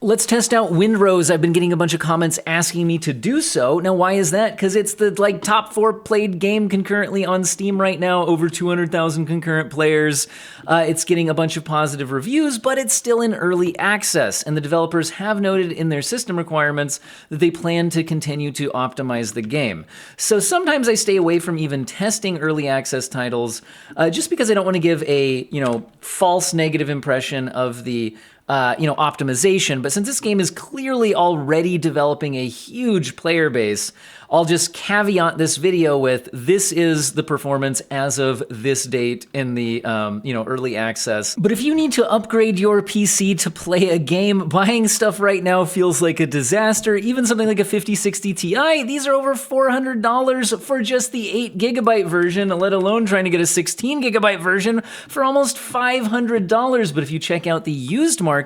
Let's test out Windrose. I've been getting a bunch of comments asking me to do so. Now, why is that? Because it's the top 4 played game concurrently on Steam right now, over 200,000 concurrent players. It's getting a bunch of positive reviews, but it's still in early access, and the developers have noted in their system requirements that they plan to continue to optimize the game. So sometimes I stay away from even testing early access titles, just because I don't want to give a false negative impression of the optimization. But since this game is clearly already developing a huge player base, I'll just caveat this video with this is the performance as of this date in the early access. But if you need to upgrade your PC to play a game, buying stuff right now feels like a disaster. Even something like a 5060 Ti, these are over $400 for just the 8GB version, let alone trying to get a 16GB version for almost $500. But if you check out the used market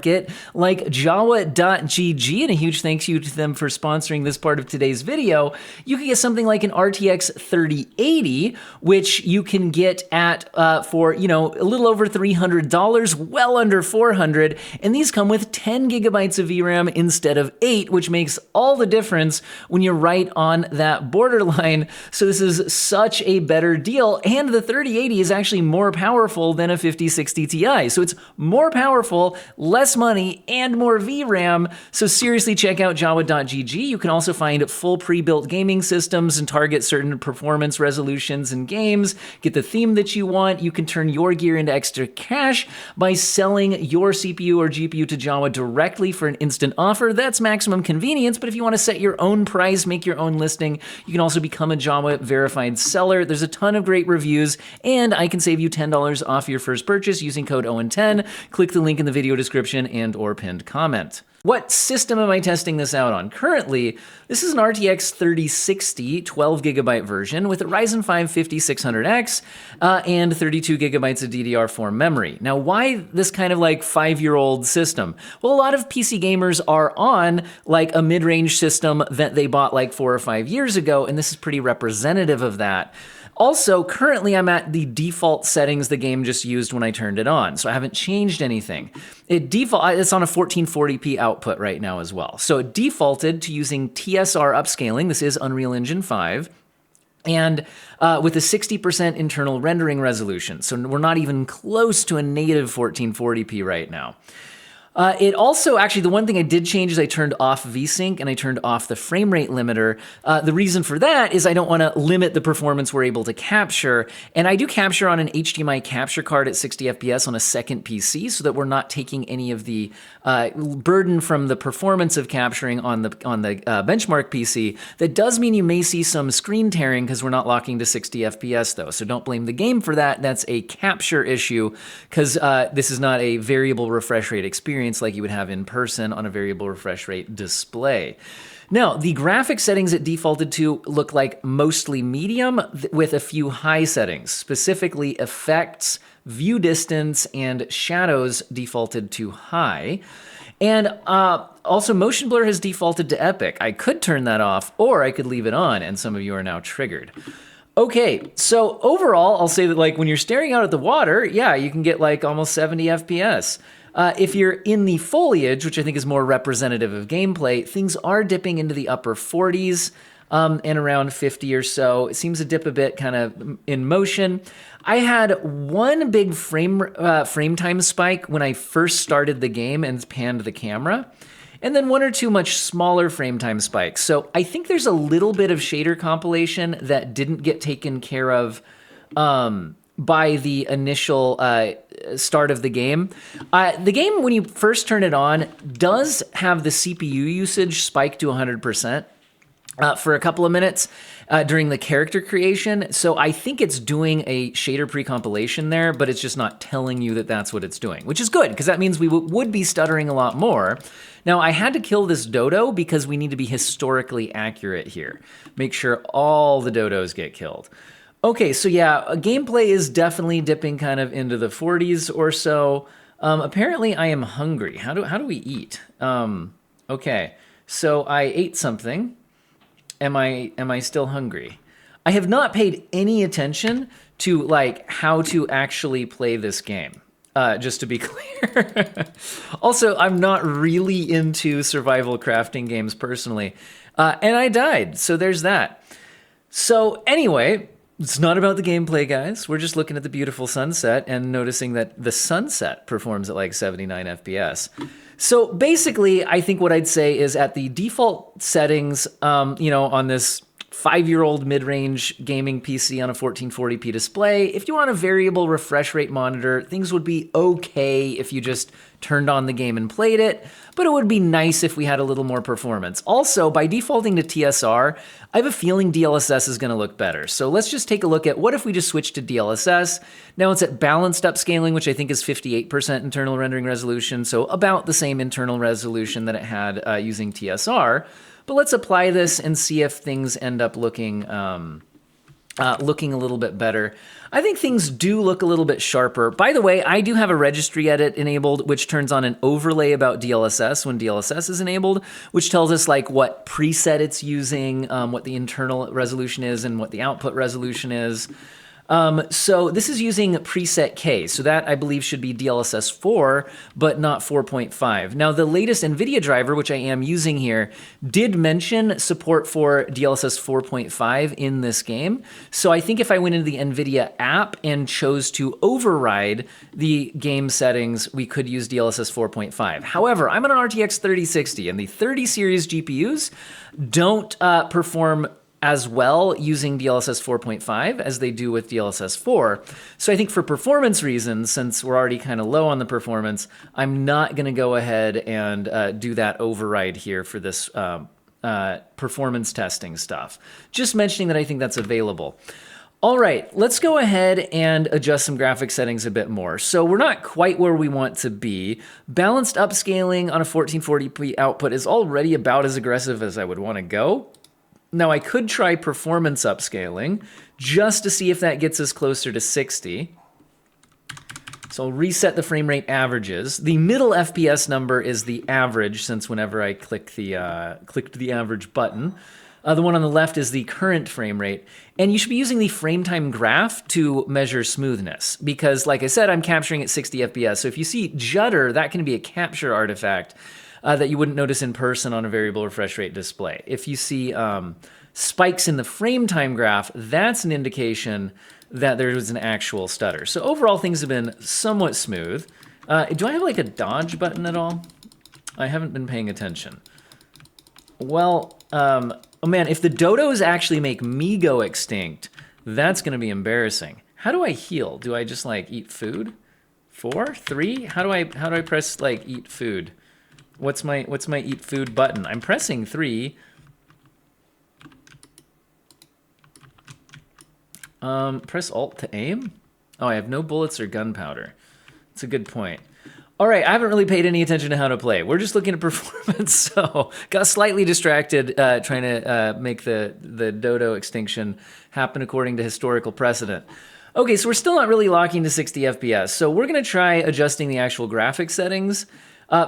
like Jawa.gg, and a huge thank you to them for sponsoring this part of today's video, you can get something like an RTX 3080, which you can get at for a little over $300, well under $400, and these come with 10 gigabytes of VRAM instead of 8, which makes all the difference when you're right on that borderline. So this is such a better deal, and the 3080 is actually more powerful than a 5060 Ti. So it's more powerful, less money, and more VRAM. So seriously, check out Jawa.gg. You can also find full pre-built gaming systems and target certain performance resolutions in games, get the theme that you want. You can turn your gear into extra cash by selling your CPU or GPU to Jawa directly for an instant offer. That's maximum convenience, but if you want to set your own price, make your own listing, you can also become a Jawa verified seller. There's a ton of great reviews, and I can save you $10 off your first purchase using code OWEN10. Click the link in the video description and or pinned comment. What system am I testing this out on? Currently, this is an RTX 3060 12GB version with a Ryzen 5 5600X and 32 gigabytes of DDR4 memory. Now, why this kind of 5-year-old system? Well, a lot of PC gamers are on a mid-range system that they bought 4 or 5 years ago, and this is pretty representative of that. Also, currently I'm at the default settings the game just used when I turned it on, so I haven't changed anything. It's on a 1440p output right now as well. So it defaulted to using TSR upscaling. This is Unreal Engine 5. And with a 60% internal rendering resolution. So we're not even close to a native 1440p right now. It also, actually, the one thing I did change is I turned off VSync and I turned off the frame rate limiter. The reason for that is I don't want to limit the performance we're able to capture. And I do capture on an HDMI capture card at 60 FPS on a second PC so that we're not taking any of the burden from the performance of capturing on the benchmark PC. That does mean you may see some screen tearing because we're not locking to 60 FPS though. So don't blame the game for that. That's a capture issue because this is not a variable refresh rate experience like you would have in person on a variable refresh rate display. Now, the graphic settings it defaulted to look like mostly medium with a few high settings, specifically effects, view distance, and shadows defaulted to high. And also motion blur has defaulted to epic. I could turn that off or I could leave it on, and some of you are now triggered. Okay, so overall, I'll say that when you're staring out at the water, yeah, you can get almost 70 FPS. If you're in the foliage, which I think is more representative of gameplay, things are dipping into the upper 40s and around 50 or so. It seems to dip a bit kind of in motion. I had one big frame time spike when I first started the game and panned the camera, and then one or two much smaller frame time spikes. So I think there's a little bit of shader compilation that didn't get taken care of by the initial start of the game. The game, when you first turn it on, does have the CPU usage spike to 100% for a couple of minutes during the character creation. So I think it's doing a shader pre-compilation there, but it's just not telling you that that's what it's doing, which is good because that means we would be stuttering a lot more. Now, I had to kill this dodo because we need to be historically accurate here. Make sure all the dodos get killed. Okay, so yeah, gameplay is definitely dipping kind of into the 40s or so. Apparently, I am hungry. How do we eat? Okay, so I ate something. Am I still hungry? I have not paid any attention to how to actually play this game. just to be clear. Also, I'm not really into survival crafting games personally, and I died, so there's that. So anyway, it's not about the gameplay, guys. We're just looking at the beautiful sunset and noticing that the sunset performs at like 79 FPS. So basically, I think what I'd say is at the default settings, on this 5-year-old mid-range gaming PC on a 1440p display, if you want a variable refresh rate monitor, things would be okay if you just turned on the game and played it, but it would be nice if we had a little more performance. Also, by defaulting to TSR, I have a feeling DLSS is going to look better. So let's just take a look at what if we just switch to DLSS. Now it's at balanced upscaling, which I think is 58% internal rendering resolution, so about the same internal resolution that it had using TSR. But let's apply this and see if things end up looking looking a little bit better. I think things do look a little bit sharper. By the way, I do have a registry edit enabled, which turns on an overlay about DLSS when DLSS is enabled, which tells us like what preset it's using, what the internal resolution is, and what the output resolution is. So this is using preset K, so that I believe should be DLSS 4, but not 4.5. Now the latest NVIDIA driver, which I am using here, did mention support for DLSS 4.5 in this game. So I think if I went into the NVIDIA app and chose to override the game settings, we could use DLSS 4.5. However, I'm on an RTX 3060 and the 30 series GPUs don't perform as well using DLSS 4.5 as they do with DLSS 4. So I think for performance reasons, since we're already kind of low on the performance, I'm not going to go ahead and do that override here for this performance testing stuff. Just mentioning that I think that's available. All right, let's go ahead and adjust some graphic settings a bit more. So we're not quite where we want to be. Balanced upscaling on a 1440p output is already about as aggressive as I would want to go. Now I could try performance upscaling just to see if that gets us closer to 60. So I'll reset the frame rate averages. The middle FPS number is the average, since whenever I clicked the average button. The one on the left is the current frame rate. And you should be using the frame time graph to measure smoothness, because like I said, I'm capturing at 60 FPS. So if you see judder, that can be a capture artifact that you wouldn't notice in person on a variable refresh rate display. If you see spikes in the frame time graph, that's an indication that there was an actual stutter. So overall, things have been somewhat smooth. Do I have like a dodge button at all? I haven't been paying attention. Well, oh man, if the dodos actually make me go extinct, that's gonna be embarrassing. How do I heal? Do I just like eat food? 4, 3? How do I press like eat food? What's my eat food button? I'm pressing 3. Press Alt to aim? Oh, I have no bullets or gunpowder. That's a good point. All right, I haven't really paid any attention to how to play. We're just looking at performance, so got slightly distracted trying to make the dodo extinction happen according to historical precedent. Okay, so we're still not really locking to 60 FPS, so we're gonna try adjusting the actual graphic settings.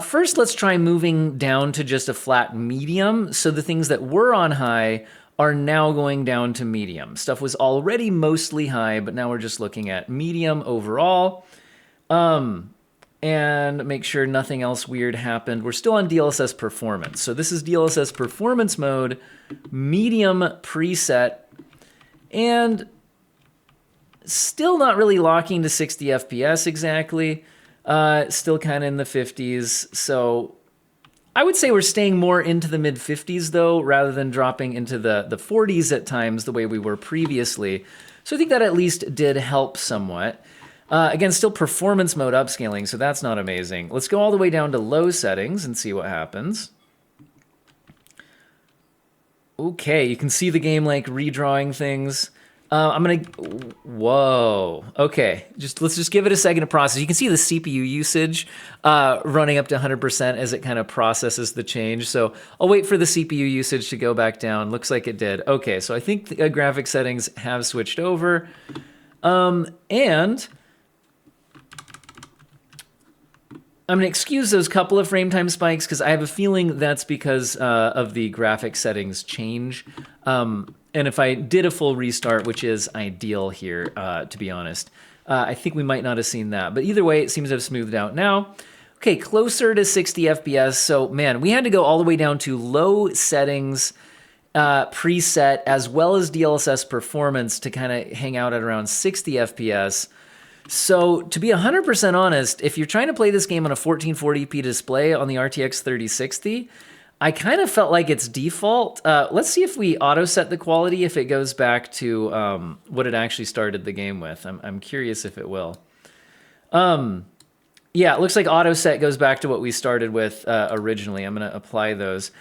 First, let's try moving down to just a flat medium. So the things that were on high are now going down to medium. Stuff was already mostly high, but now we're just looking at medium overall. And make sure nothing else weird happened. We're still on DLSS performance. So this is DLSS performance mode, medium preset, and still not really locking to 60 FPS exactly. Still kind of in the 50s. So I would say we're staying more into the mid 50s though, rather than dropping into the 40s at times the way we were previously. So I think that at least did help somewhat. Again, still performance mode upscaling, so that's not amazing. Let's go all the way down to low settings and see what happens. Okay, you can see the game like redrawing things. Whoa. Okay, let's just give it a second to process. You can see the CPU usage running up to 100% as it kind of processes the change. So I'll wait for the CPU usage to go back down. Looks like it did. Okay, so I think the graphic settings have switched over. And I'm gonna excuse those couple of frame time spikes because I have a feeling that's because of the graphic settings change. And if I did a full restart, which is ideal here, to be honest, I think we might not have seen that. But either way, it seems to have smoothed out now. Okay, closer to 60 FPS. So, man, we had to go all the way down to low settings preset as well as DLSS performance to kind of hang out at around 60 FPS. So to be 100% honest, if you're trying to play this game on a 1440p display on the RTX 3060, I kind of felt like it's default. Let's see if we auto set the quality, if it goes back to what it actually started the game with. I'm curious if it will. Yeah, it looks like auto set goes back to what we started with originally. I'm going to apply those.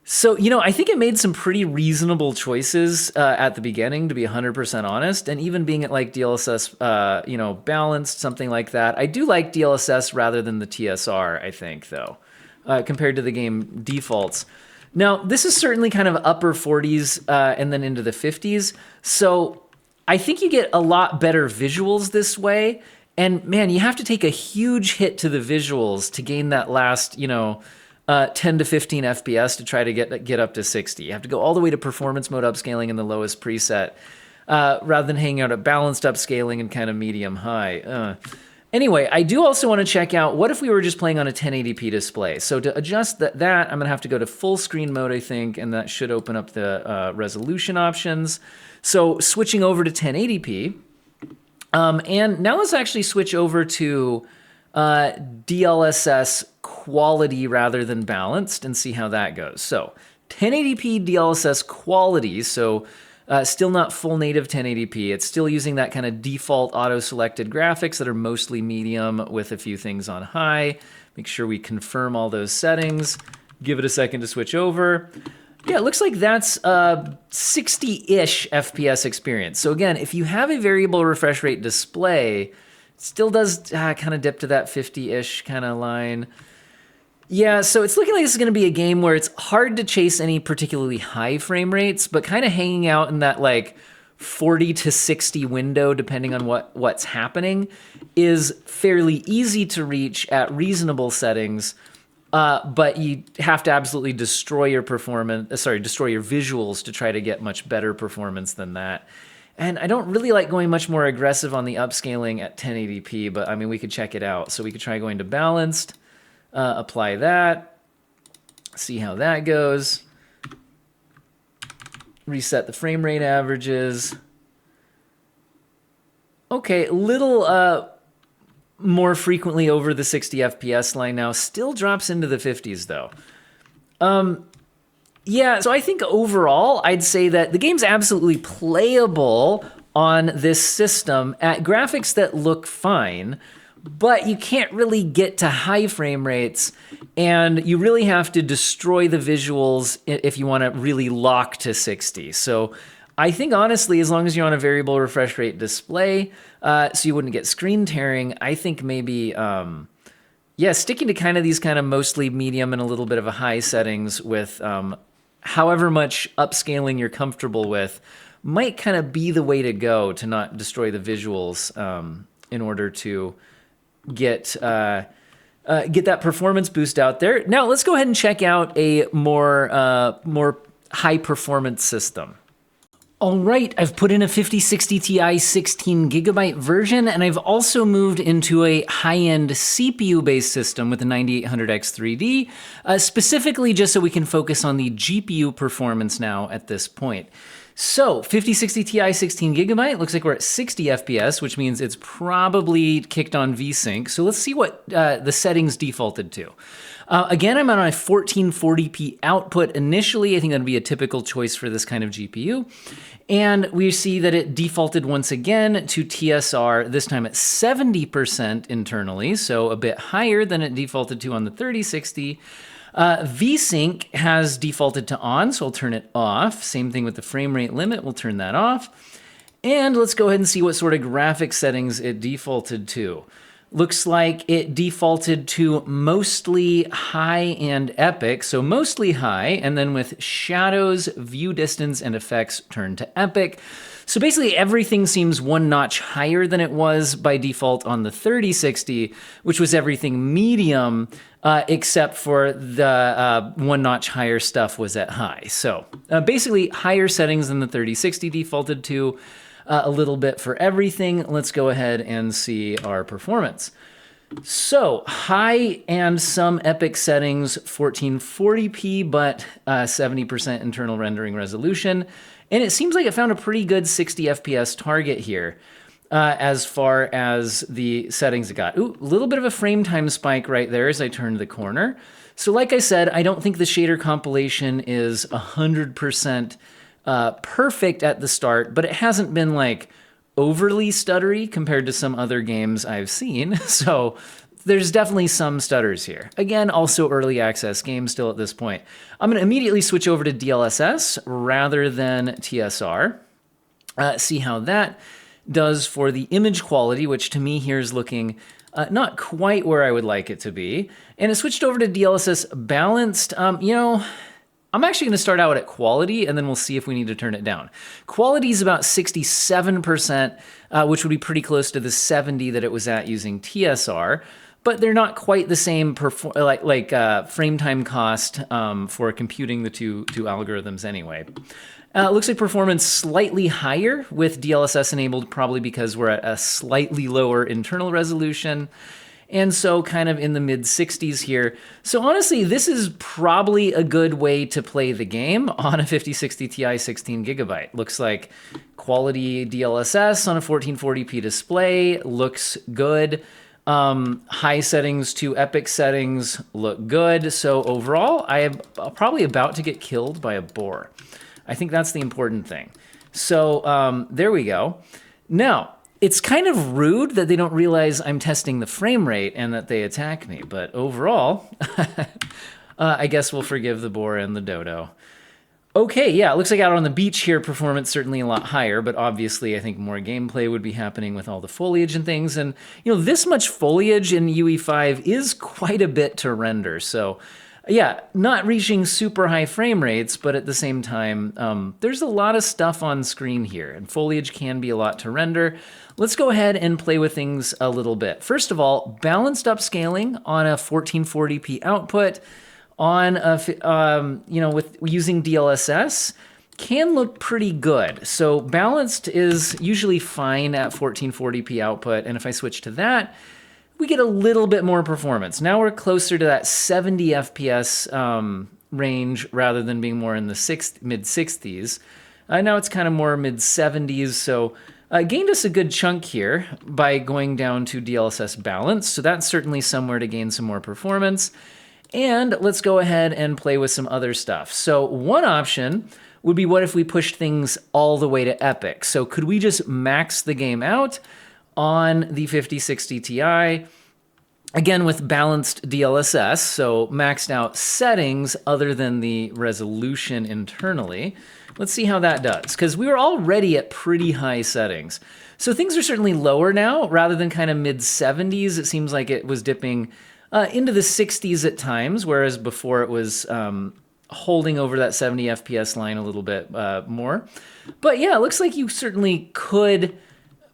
So, you know, I think it made some pretty reasonable choices at the beginning, to be 100% honest, and even being at like DLSS, you know, balanced, something like that. I do like DLSS rather than the TSR, I think, though, compared to the game defaults. Now, this is certainly kind of upper 40s and then into the 50s, so I think you get a lot better visuals this way, and man, you have to take a huge hit to the visuals to gain that last, you know, 10 to 15 FPS to try to get up to 60. You have to go all the way to performance mode upscaling in the lowest preset rather than hanging out at balanced upscaling and kind of medium high. Anyway, I do also want to check out what if we were just playing on a 1080p display. So to adjust that, I'm going to have to go to full screen mode, I think, and that should open up the resolution options. So switching over to 1080p. And now let's actually switch over to DLSS quality rather than balanced and see how that goes. So 1080p DLSS quality, so still not full native 1080p. It's still using that kind of default auto-selected graphics that are mostly medium with a few things on high. Make sure we confirm all those settings. Give it a second to switch over. Yeah, it looks like that's a 60-ish FPS experience. So again, if you have a variable refresh rate display, still does kind of dip to that 50-ish kind of line. Yeah, so it's looking like this is going to be a game where it's hard to chase any particularly high frame rates, but kind of hanging out in that like 40 to 60 window, depending on what's happening, is fairly easy to reach at reasonable settings. But you have to absolutely destroy your destroy your visuals to try to get much better performance than that. And I don't really like going much more aggressive on the upscaling at 1080p, but I mean, we could check it out. So we could try going to balanced, apply that, see how that goes, reset the frame rate averages. Okay, a little more frequently over the 60 FPS line now, still drops into the 50s though. Yeah, so I think overall, I'd say that the game's absolutely playable on this system at graphics that look fine, but you can't really get to high frame rates, and you really have to destroy the visuals if you want to really lock to 60. So I think honestly, as long as you're on a variable refresh rate display, so you wouldn't get screen tearing, I think maybe, yeah, sticking to kind of these kind of mostly medium and a little bit of a high settings with however much upscaling you're comfortable with might kind of be the way to go to not destroy the visuals in order to get that performance boost out there. Now let's go ahead and check out a more high performance system. All right, I've put in a 5060 Ti 16 gigabyte version, and I've also moved into a high-end CPU-based system with a 9800X3D, specifically just so we can focus on the GPU performance now at this point. So 5060 Ti 16 gigabyte, looks like we're at 60 FPS, which means it's probably kicked on VSync. So let's see what the settings defaulted to. Again, I'm on a 1440p output initially. I think that'd be a typical choice for this kind of GPU. And we see that it defaulted once again to TSR, this time at 70% internally, so a bit higher than it defaulted to on the 3060. VSync has defaulted to on, so I'll turn it off. Same thing with the frame rate limit, we'll turn that off. And let's go ahead and see what sort of graphic settings it defaulted to. Looks like it defaulted to mostly high and epic, so mostly high, and then with shadows, view distance, and effects turned to epic. So basically everything seems one notch higher than it was by default on the 3060, which was everything medium, except for the one notch higher stuff was at high. So basically higher settings than the 3060 defaulted to. a little bit for everything. Let's go ahead and see our performance. So high and some epic settings, 1440p, but 70% internal rendering resolution. And it seems like it found a pretty good 60 FPS target here as far as the settings it got. Ooh, a little bit of a frame time spike right there as I turned the corner. So like I said, I don't think the shader compilation is 100% perfect at the start, but it hasn't been like overly stuttery compared to some other games I've seen. So there's definitely some stutters here. Again, also early access game still at this point. I'm gonna immediately switch over to DLSS rather than TSR. See how that does for the image quality, which to me here is looking not quite where I would like it to be. And it switched over to DLSS balanced. You know, I'm actually going to start out at quality, and then we'll see if we need to turn it down. Quality is about 67%, which would be pretty close to the 70 that it was at using TSR, but they're not quite the same frame time cost for computing the two algorithms anyway. Looks like performance slightly higher with DLSS enabled, probably because we're at a slightly lower internal resolution. And so kind of in the mid 60s here. So honestly, this is probably a good way to play the game on a 5060 Ti 16 gigabyte. Looks like quality DLSS on a 1440p display looks good. High settings to epic settings look good. So overall, I am probably about to get killed by a boar. I think that's the important thing. So there we go. Now, it's kind of rude that they don't realize I'm testing the frame rate and that they attack me, but overall, I guess we'll forgive the boar and the dodo. Okay, yeah, it looks like out on the beach here, performance certainly a lot higher, but obviously I think more gameplay would be happening with all the foliage and things, and you know, this much foliage in UE5 is quite a bit to render, so yeah, not reaching super high frame rates, but at the same time, there's a lot of stuff on screen here, and foliage can be a lot to render. Let's go ahead and play with things a little bit. First of all, balanced upscaling on a 1440p output on a, with using DLSS can look pretty good. So balanced is usually fine at 1440p output, and if I switch to that, we get a little bit more performance. Now we're closer to that 70 FPS range rather than being more in the mid 60s. Now it's kind of more mid 70s, so gained us a good chunk here by going down to DLSS balance. So that's certainly somewhere to gain some more performance. And let's go ahead and play with some other stuff. So one option would be, what if we pushed things all the way to epic? So could we just max the game out on the 5060 Ti, again with balanced DLSS, so maxed out settings other than the resolution internally. Let's see how that does, because we were already at pretty high settings. So things are certainly lower now, rather than kind of mid 70s. It seems like it was dipping into the 60s at times, whereas before it was holding over that 70 FPS line a little bit more. But yeah, it looks like you certainly could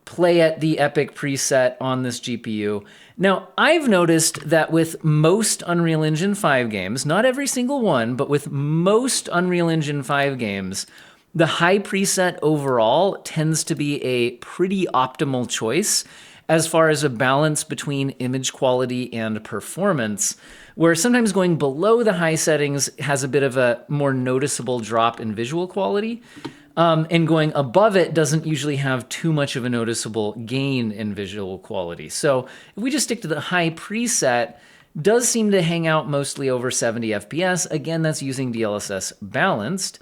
play at the epic preset on this GPU. Now, I've noticed that with most Unreal Engine 5 games, not every single one, but with most Unreal Engine 5 games, the high preset overall tends to be a pretty optimal choice as far as a balance between image quality and performance, where sometimes going below the high settings has a bit of a more noticeable drop in visual quality. And going above it doesn't usually have too much of a noticeable gain in visual quality. So if we just stick to the high preset, does seem to hang out mostly over 70 FPS. Again, that's using DLSS balanced.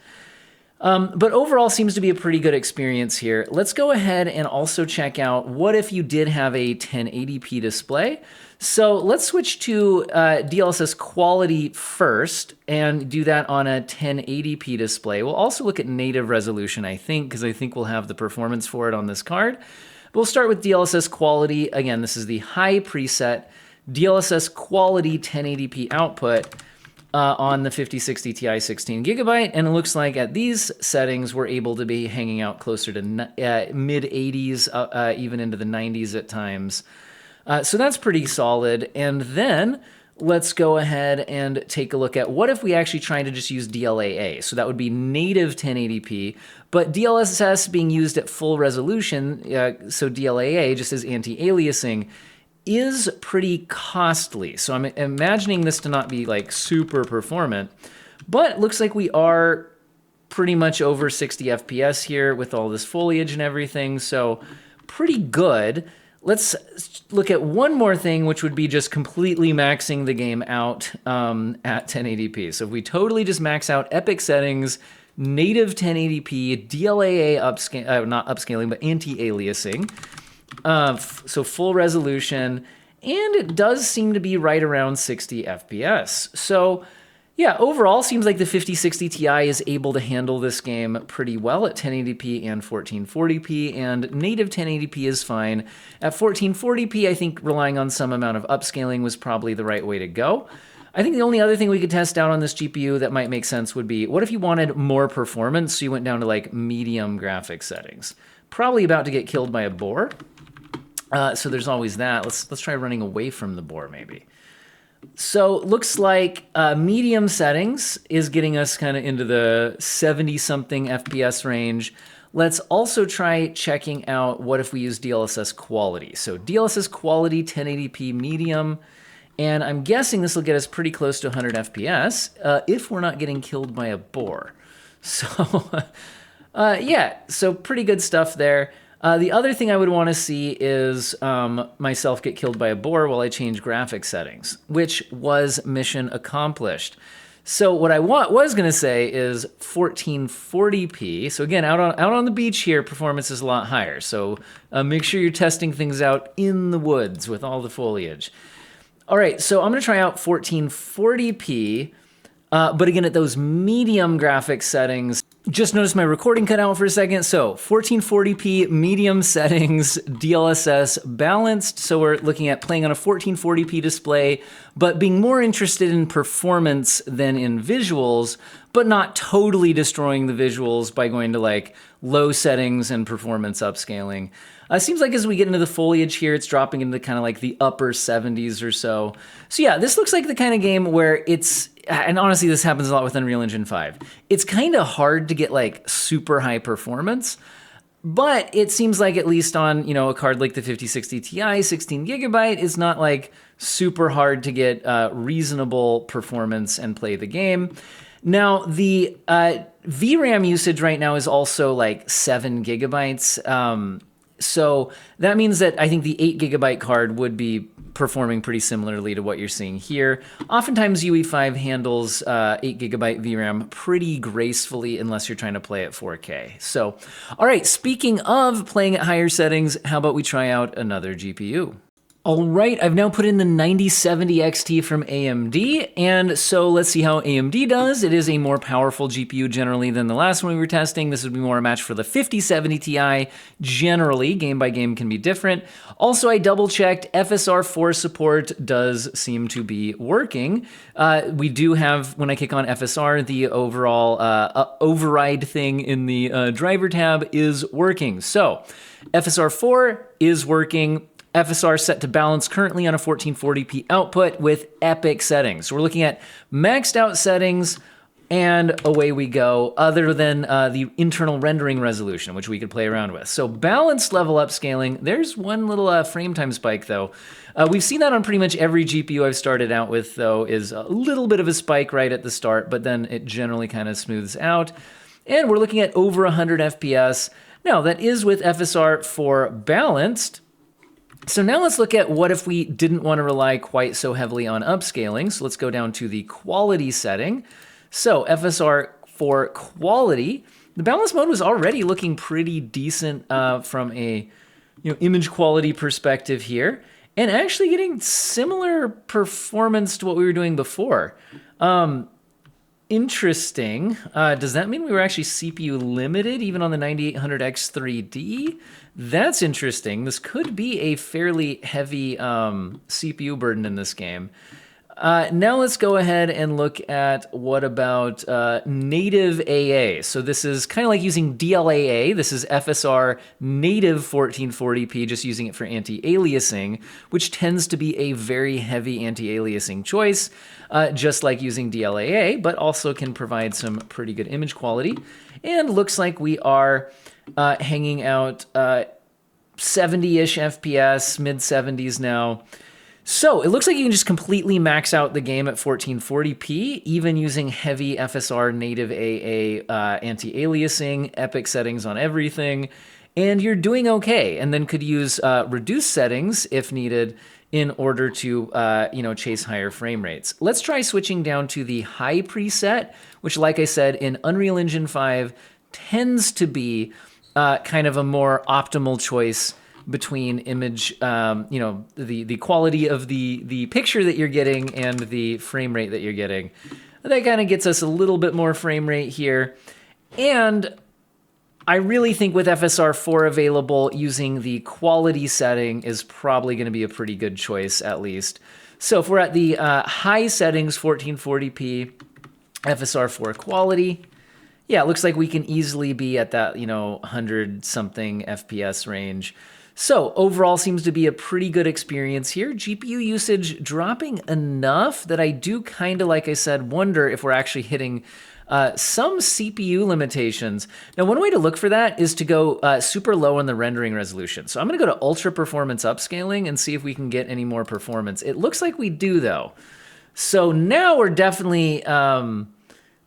But overall seems to be a pretty good experience here. Let's go ahead and also check out what if you did have a 1080p display. So let's switch to DLSS quality first and do that on a 1080p display. We'll also look at native resolution, I think, because I think we'll have the performance for it on this card. But we'll start with DLSS quality. Again, this is the high preset DLSS quality 1080p output on the 5060 Ti 16 gigabyte, and it looks like at these settings we're able to be hanging out closer to mid 80s, even into the 90s at times. So that's pretty solid. And then let's go ahead and take a look at what if we actually tried to just use DLAA. So that would be native 1080p, but DLSS being used at full resolution, so DLAA just as anti-aliasing, is pretty costly. So I'm imagining this to not be like super performant, but it looks like we are pretty much over 60 FPS here with all this foliage and everything, so pretty good. Let's look at one more thing, which would be just completely maxing the game out at 1080p. So if we totally just max out epic settings, native 1080p, DLAA not upscaling, but anti-aliasing, so full resolution, and it does seem to be right around 60 FPS. So yeah, overall, seems like the 5060 Ti is able to handle this game pretty well at 1080p and 1440p, and native 1080p is fine. At 1440p, I think relying on some amount of upscaling was probably the right way to go. I think the only other thing we could test out on this GPU that might make sense would be, what if you wanted more performance, so you went down to like medium graphics settings? Probably about to get killed by a boar, so there's always that. Let's try running away from the boar maybe. So looks like medium settings is getting us kind of into the 70-something FPS range. Let's also try checking out what if we use DLSS quality. So DLSS quality, 1080p medium, and I'm guessing this will get us pretty close to 100 FPS if we're not getting killed by a boar. So yeah, so pretty good stuff there. The other thing I would want to see is myself get killed by a boar while I change graphics settings, which was mission accomplished. So what I was going to say is 1440p. So again, out on the beach here, performance is a lot higher. So make sure you're testing things out in the woods with all the foliage. All right, so I'm going to try out 1440p, but again, at those medium graphics settings. Just noticed my recording cut out for a second. So 1440p medium settings, DLSS balanced. So we're looking at playing on a 1440p display, but being more interested in performance than in visuals, but not totally destroying the visuals by going to like low settings and performance upscaling. Seems like as we get into the foliage here, it's dropping into kind of like the upper 70s or so. So yeah, this looks like the kind of game where it's, and honestly, this happens a lot with Unreal Engine 5. It's kind of hard to get like super high performance, but it seems like at least on, you know, a card like the 5060 Ti, 16 gigabyte is not like super hard to get reasonable performance and play the game. Now, the VRAM usage right now is also like 7 gigabytes. So that means that I think the 8 gigabyte card would be performing pretty similarly to what you're seeing here. Oftentimes UE5 handles 8 gigabyte VRAM pretty gracefully unless you're trying to play at 4K. So, all right, speaking of playing at higher settings, how about we try out another GPU? All right, I've now put in the 9070 XT from AMD, and so let's see how AMD does. It is a more powerful GPU generally than the last one we were testing. This would be more a match for the 5070 Ti. Generally, game by game can be different. Also, I double-checked, FSR4 support does seem to be working. We do have, when I kick on FSR, the overall override thing in the driver tab is working. So, FSR4 is working. FSR set to balance currently on a 1440p output with epic settings. So we're looking at maxed out settings, and away we go, other than the internal rendering resolution, which we could play around with. So balanced level upscaling. There's one little frame time spike, though. We've seen that on pretty much every GPU I've started out with, though, is a little bit of a spike right at the start, but then it generally kind of smooths out. And we're looking at over 100 FPS. Now, that is with FSR for balanced. So now let's look at what if we didn't want to rely quite so heavily on upscaling. So let's go down to the quality setting. So FSR for quality, the balance mode was already looking pretty decent from a image quality perspective here, and actually getting similar performance to what we were doing before. Interesting. Does that mean we were actually CPU limited even on the 9800X3D? That's interesting. This could be a fairly heavy CPU burden in this game. Now let's go ahead and look at what about native AA. So this is kind of like using DLAA. This is FSR native 1440p, just using it for anti-aliasing, which tends to be a very heavy anti-aliasing choice, just like using DLAA, but also can provide some pretty good image quality. And looks like we are hanging out 70-ish FPS, mid 70s now. So it looks like you can just completely max out the game at 1440p, even using heavy FSR native AA anti-aliasing, epic settings on everything, and you're doing okay. And then could use reduced settings if needed in order to chase higher frame rates. Let's try switching down to the high preset, which, like I said, in Unreal Engine 5 tends to be kind of a more optimal choice between image, the quality of the picture that you're getting and the frame rate that you're getting. That kind of gets us a little bit more frame rate here. And I really think with FSR 4 available, using the quality setting is probably going to be a pretty good choice, at least. So if we're at the high settings, 1440p, FSR 4 quality, yeah, it looks like we can easily be at that, 100-something FPS range. So overall seems to be a pretty good experience here. GPU usage dropping enough that I do kind of, like I said, wonder if we're actually hitting some CPU limitations. Now, one way to look for that is to go super low on the rendering resolution. So I'm going to go to ultra performance upscaling and see if we can get any more performance. It looks like we do, though. So now we're definitely more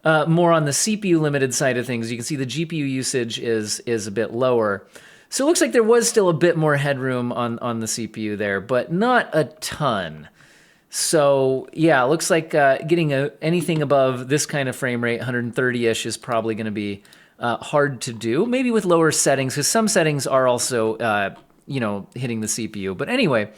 on the CPU limited side of things. You can see the GPU usage is a bit lower. So it looks like there was still a bit more headroom on the CPU there, but not a ton. So yeah, it looks like getting anything above this kind of frame rate, 130-ish, is probably going to be hard to do. Maybe with lower settings, because some settings are also, hitting the CPU. But anyway,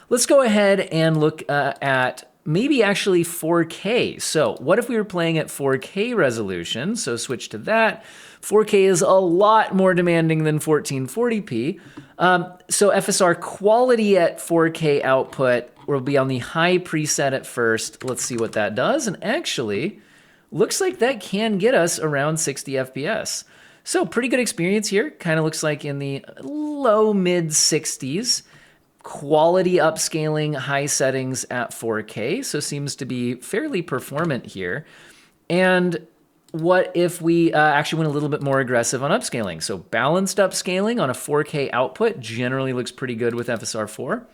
let's go ahead and look at maybe actually 4K. So what if we were playing at 4K resolution? So switch to that. 4K is a lot more demanding than 1440p. So FSR quality at 4K output will be on the high preset at first. Let's see what that does. And actually, looks like that can get us around 60 FPS. So pretty good experience here. Kind of looks like in the low mid 60s. Quality upscaling, high settings at 4K. So seems to be fairly performant here. And what if we actually went a little bit more aggressive on upscaling? So balanced upscaling on a 4K output generally looks pretty good with FSR 4.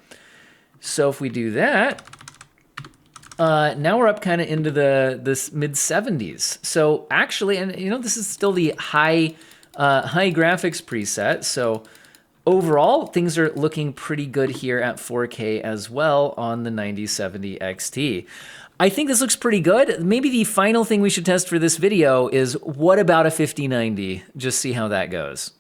So if we do that, now we're up kind of into this mid 70s. So actually, and this is still the high graphics preset. So overall, things are looking pretty good here at 4K as well on the 9070 XT. I think this looks pretty good. Maybe the final thing we should test for this video is what about a 5090? Just see how that goes.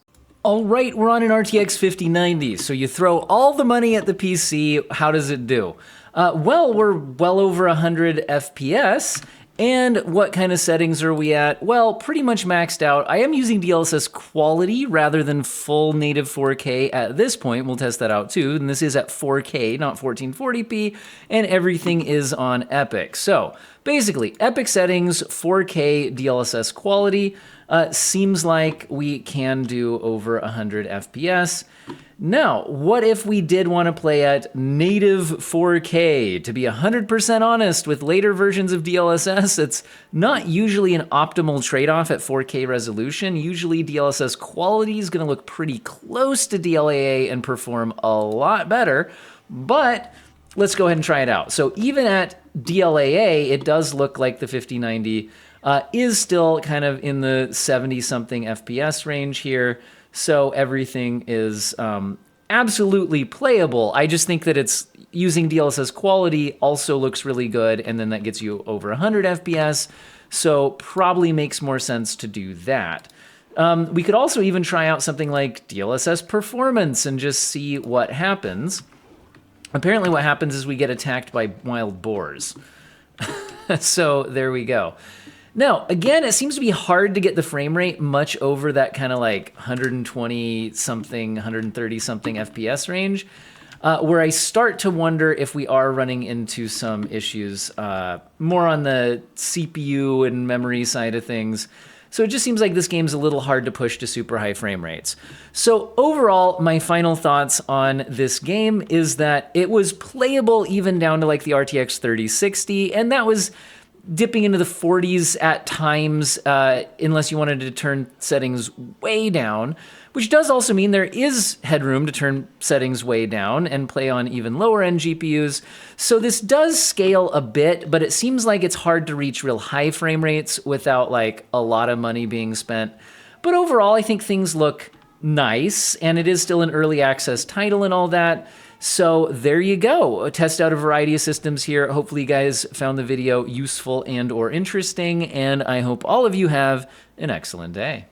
All right, we're on an RTX 5090. So you throw all the money at the PC, how does it do? Well, we're well over 100 FPS. And what kind of settings are we at? Well, pretty much maxed out. I am using DLSS quality rather than full native 4K at this point. We'll test that out too. And this is at 4K, not 1440p, and everything is on Epic. So basically, Epic settings, 4K DLSS quality. Seems like we can do over 100 FPS. Now, what if we did want to play at native 4K? To be 100% honest, with later versions of DLSS, it's not usually an optimal trade-off at 4K resolution. Usually DLSS quality is going to look pretty close to DLAA and perform a lot better, but let's go ahead and try it out. So even at DLAA, it does look like the 5090 is still kind of in the 70-something FPS range here. So everything is absolutely playable. I just think that it's using DLSS quality also looks really good, and then that gets you over 100 FPS, so probably makes more sense to do that. We could also even try out something like DLSS performance and just see what happens. Apparently what happens is we get attacked by wild boars. So there we go. Now, again, it seems to be hard to get the frame rate much over that kind of like 120-something, 130-something FPS range. where I start to wonder if we are running into some issues more on the CPU and memory side of things. So it just seems like this game's a little hard to push to super high frame rates. So overall, my final thoughts on this game is that it was playable even down to like the RTX 3060, and that was dipping into the 40s at times, unless you wanted to turn settings way down, which does also mean there is headroom to turn settings way down and play on even lower end GPUs. So this does scale a bit, but it seems like it's hard to reach real high frame rates without like a lot of money being spent. But overall, I think things look nice, and it is still an early access title and all that. So there you go. Test out a variety of systems here. Hopefully you guys found the video useful and or interesting, and I hope all of you have an excellent day.